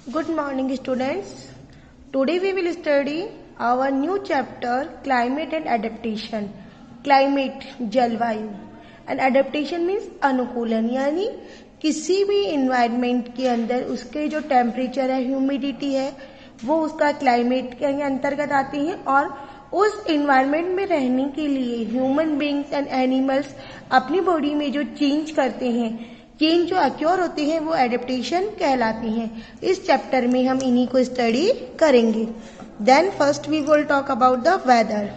Good morning, students. Today we will study our new chapter climate and adaptation. Climate जलवायु and adaptation means अनुकूलन, यानी किसी भी environment के अंदर उसके जो temperature है, humidity है, वो उसका climate के अंतर्गत आती है और उस environment में रहने के लिए human beings and animals अपनी body में जो change करते हैं, चेंज जो अक्योर होती है वो एडेप्टेशन कहलाती हैं। इस चैप्टर में हम इन्हीं को स्टडी करेंगे। Then first we will talk about the weather.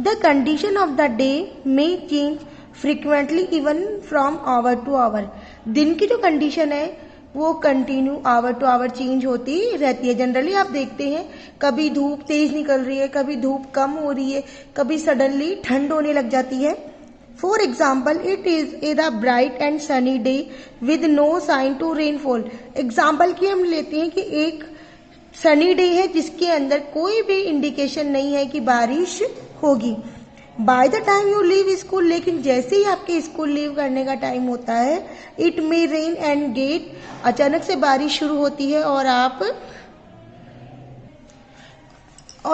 The condition of the day may change frequently even from hour to hour. दिन की जो कंडीशन है वो continue hour to hour change होती रहती है। जनरली आप देखते हैं कभी धूप तेज निकल रही है, कभी धूप कम हो रही है, कभी सडनली ठंड होने लग जाती है। For example, it is a bright and sunny day with no sign to rainfall. Example की हम लेते हैं कि एक sunny day है जिसके अंदर कोई भी इंडिकेशन नहीं है कि बारिश होगी। By the time you leave school, लेकिन जैसे ही आपके स्कूल लीव करने का टाइम होता है, it may rain and get, अचानक से बारिश शुरू होती है और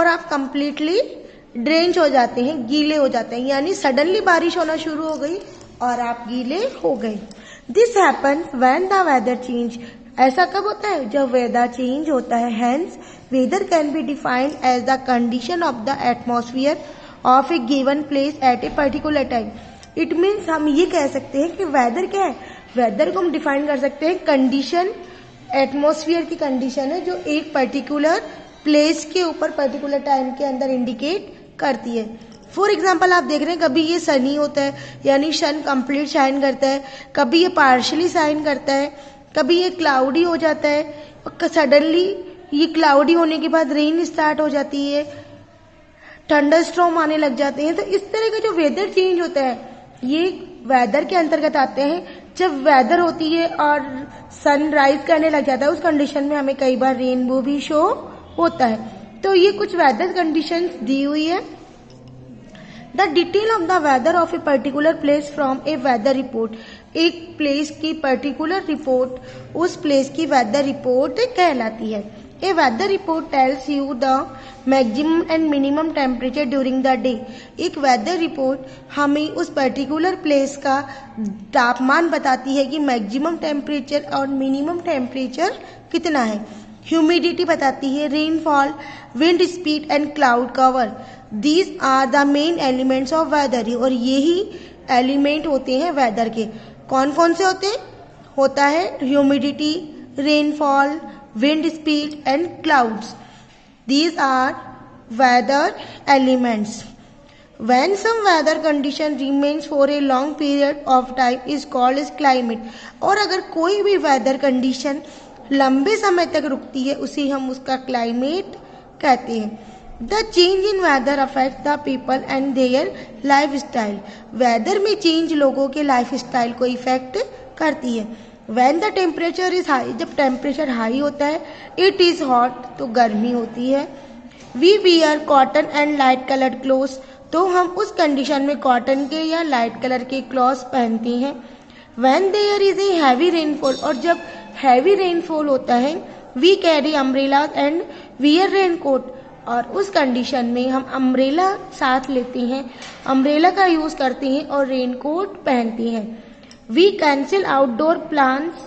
आप completely ड्रेंच हो जाते हैं, गीले हो जाते हैं, यानी सडनली बारिश होना शुरू हो गई और आप गीले हो गए। This happens when the weather change. ऐसा कब होता है? जब वेदर चेंज होता है। Hence weather can be defined as the condition of the atmosphere of a given place at a particular time. It means हम ये कह सकते हैं कि वेदर क्या है? वेदर को हम डिफाइन कर सकते हैं कंडीशन, एटमॉस्फेयर की कंडीशन है जो एक पर्टिकुलर प्लेस के ऊपर पर्टिकुलर टाइम के अंदर इंडिकेट करती है। फॉर एग्जाम्पल आप देख रहे हैं कभी ये सनी होता है यानी सन कंप्लीट शाइन करता है, कभी ये पार्शली शाइन करता है, कभी ये क्लाउडी हो जाता है और सडनली ये क्लाउडी होने के बाद रेन स्टार्ट हो जाती है, थंडर स्टॉर्म आने लग जाते हैं। तो इस तरह का जो वेदर चेंज होता है ये वेदर के अंतर्गत आते हैं। जब वेदर होती है और सन राइज करने लग जाता है उस कंडीशन में हमें कई बार रेनबो भी शो होता है। तो ये कुछ वेदर कंडीशंस दी हुई है। The detail of the weather of a particular place from a weather report. एक प्लेस की पर्टिकुलर रिपोर्ट उस प्लेस की वेदर रिपोर्ट कहलाती है। A weather report tells you the maximum and minimum temperature during the day. एक weather report हमें उस particular place का तापमान बताती है कि मैक्सिमम टेम्परेचर और मिनिमम टेम्परेचर कितना है। ह्यूमिडिटी बताती है, rainfall, wind speed and cloud cover. These are the main elements of weather. और यही एलिमेंट होते हैं वेदर के। कौन कौन से होते हैं? होता है humidity, rainfall, wind speed and clouds. These are weather elements. When some weather condition remains for a long period of time is called as climate। और अगर कोई भी वेदर कंडीशन लंबे समय तक रुकती है उसे हम उसका क्लाइमेट कहते हैं। The change in weather affect the people and their life style. Weather में चेंज लोगों के लाइफ स्टाइल को इफेक्ट करती है। When the temperature is high, जब टेम्परेचर हाई होता है, इट इज हॉट तो गर्मी होती है। We wear cotton and light coloured clothes, तो हम उस कंडीशन में कॉटन के या लाइट कलर के क्लॉथ्स पहनते हैं। When there is a heavy rainfall, और जब हैवी रेनफॉल होता है, we carry umbrella and wear raincoat, और उस कंडीशन में हम अम्ब्रेला साथ लेते हैं, अम्ब्रेला का यूज करते हैं और रेनकोट पहनते हैं। We cancel outdoor plans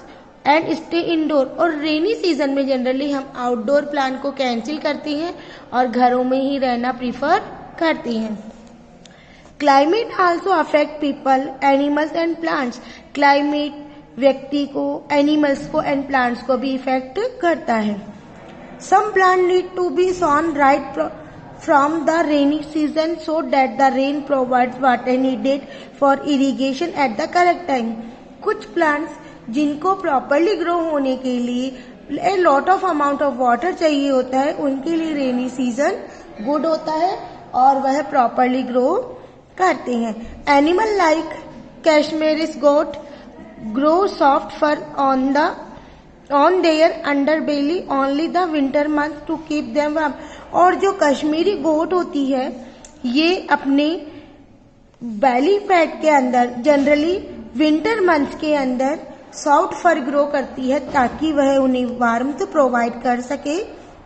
and stay indoor, और रेनी सीजन में जनरली हम आउटडोर प्लान को कैंसिल करते हैं और घरों में ही रहना प्रीफर करते हैं। Climate also affect people, animals and plants. Climate व्यक्ति को, एनिमल्स को एंड प्लांट्स को भी इफेक्ट करता है। Some plant need to be sown right from the rainy season so that the rain provides water needed for irrigation at the correct time. कुछ plants जिनको properly grow होने के लिए a lot of amount of water चाहिए होता है, उनके लिए रेनी सीजन गुड होता है और वह प्रॉपरली ग्रो करते हैं। Animal like कैशमेरिस goat grow soft fur on their underbelly only the winter months to keep them warm। और जो कश्मीरी गोट होती है ये अपने बैली फैट के अंदर जनरली विंटर मंथ्स के अंदर सॉफ्ट फर ग्रो करती है ताकि वह उन्हें वार्मथ प्रोवाइड कर सके।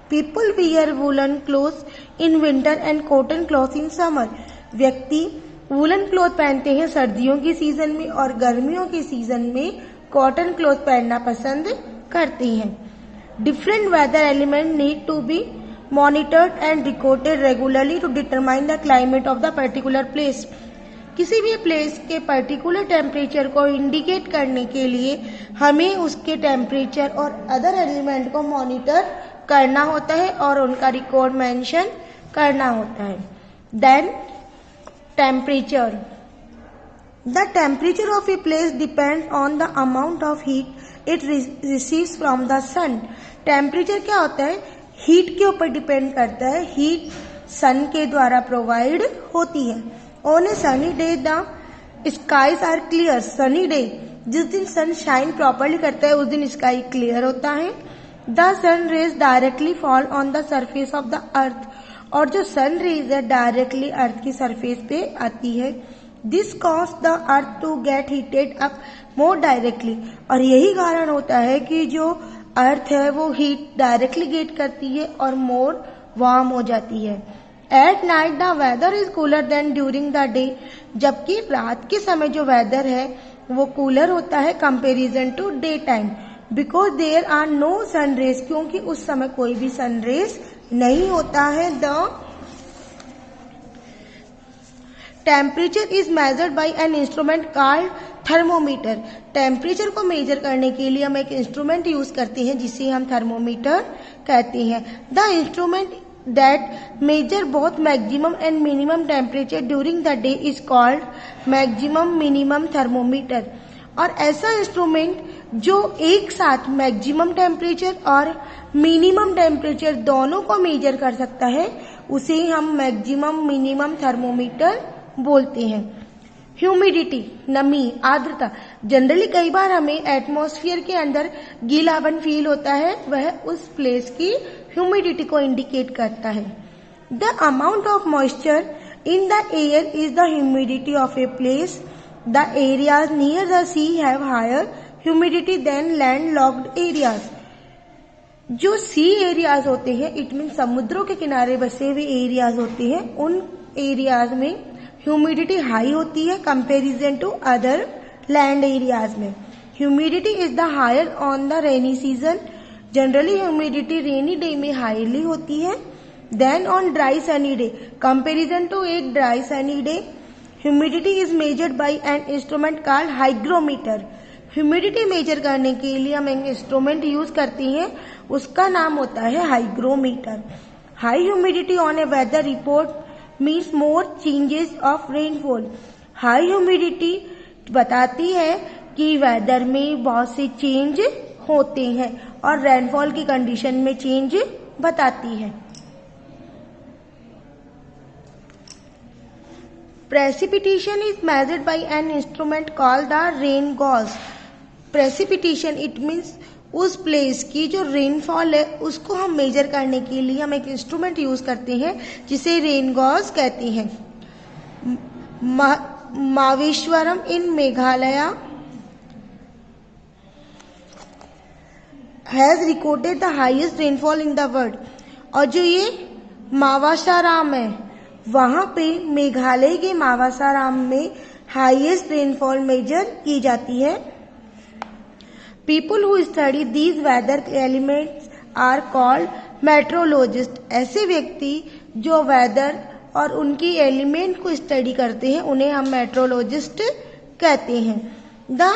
People wear woollen cloth in winter and cotton cloth in summer. व्यक्ति वुलन क्लॉथ पहनते हैं सर्दियों की सीजन में और गर्मियों के सीजन में कॉटन क्लॉथ पहनना पसंद करते हैं। Different weather element need to be monitored and recorded regularly to determine the climate of the particular place। किसी भी प्लेस के पर्टिकुलर टेम्परेचर को इंडिकेट करने के लिए हमें उसके टेम्परेचर और अदर एलिमेंट को मॉनिटर करना होता है और उनका रिकॉर्ड मेंशन करना होता है। Then temperature. The temperature of a place depend on the amount of heat it receives from the sun. Temperature क्या होता है? हीट के ऊपर डिपेंड करता है। हीट सन के द्वारा प्रोवाइड होती है। On a sunny day the skies are clear. Sunny day, जिस दिन सन शाइन प्रॉपरली करता है उस दिन स्काई क्लियर होता है। The sun rays directly fall on the surface of the earth. और जो सन रेज है डायरेक्टली अर्थ की सरफेस पे आती है। This cause the earth to get heated up more directly. और यही कारण होता है कि जो अर्थ है वो हीट डायरेक्टली गेट करती है और मोर वार्म हो जाती है। At night the weather is cooler than during the day. जबकि रात के समय जो वेदर है वो कूलर होता है comparison to day time, because there are no sun rays. क्योंकि उस समय कोई भी सन रेज नहीं होता है। The temperature is measured by an instrument called thermometer. Temperature को मेजर करने के लिए हम एक इंस्ट्रूमेंट यूज करते हैं जिसे हम थर्मोमीटर कहते हैं। The instrument that measure both maximum and minimum temperature during the day is called maximum minimum thermometer. और ऐसा इंस्ट्रूमेंट जो एक साथ मैक्सिमम टेम्परेचर और मिनिमम टेम्परेचर दोनों को मेजर कर सकता है उसे हम मैक्सिमम मिनिमम थर्मोमीटर बोलते हैं। ह्यूमिडिटी, नमी, आर्द्रता। जनरली कई बार हमें एटमॉस्फेयर के अंदर गीलापन फील होता है, वह उस प्लेस की ह्यूमिडिटी को इंडिकेट करता है। The amount of moisture in the air is the humidity of a place. The areas near the sea have higher humidity than land locked areas. जो सी एरियाज होते हैं, इट मीन समुद्रों के किनारे बसे हुए एरियाज होते हैं, उन एरियाज में ह्यूमिडिटी हाई होती है comparison to other land areas में। Humidity is the higher on the rainy season. Generally humidity rainy day में हाईली होती है। Then on dry sunny day comparison to एक dry sunny day. Humidity is measured by an instrument called hygrometer. Humidity measure करने के लिए हम एक instrument use करते हैं, उसका नाम होता है hygrometer. High humidity on a weather report means more changes of rainfall. High humidity बताती है कि वेदर में बहुत से चेंज होते हैं और रेनफॉल की कंडीशन में चेंज बताती है। Precipitation is measured by an instrument called the rain gauge. Precipitation it means उस प्लेस की जो रेनफॉल है उसको हम मेजर करने के लिए हम एक इंस्ट्रूमेंट यूज करते हैं जिसे रेन गॉज कहते हैं। Mawsynram in Meghalaya has recorded the highest rainfall in the world. और जो ये मावासाराम है वहां पे मेघालय के मावासाराम में हाईएस्ट रेनफॉल मेजर की जाती है। People who study these weather elements are called meteorologists। ऐसे व्यक्ति जो वेदर और उनकी एलिमेंट को स्टडी करते हैं उन्हें हम मेट्रोलॉजिस्ट कहते हैं। The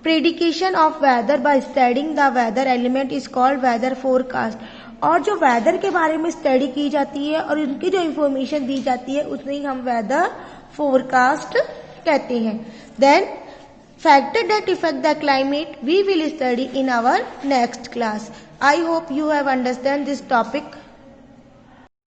prediction of weather by studying the weather element is called weather forecast. और जो वेदर के बारे में स्टडी की जाती है और उनकी जो इंफॉर्मेशन दी जाती है उसे हम वेदर फोरकास्ट कहते हैं। Then factor that affect the climate we will study in our next class. I hope you have understand this topic.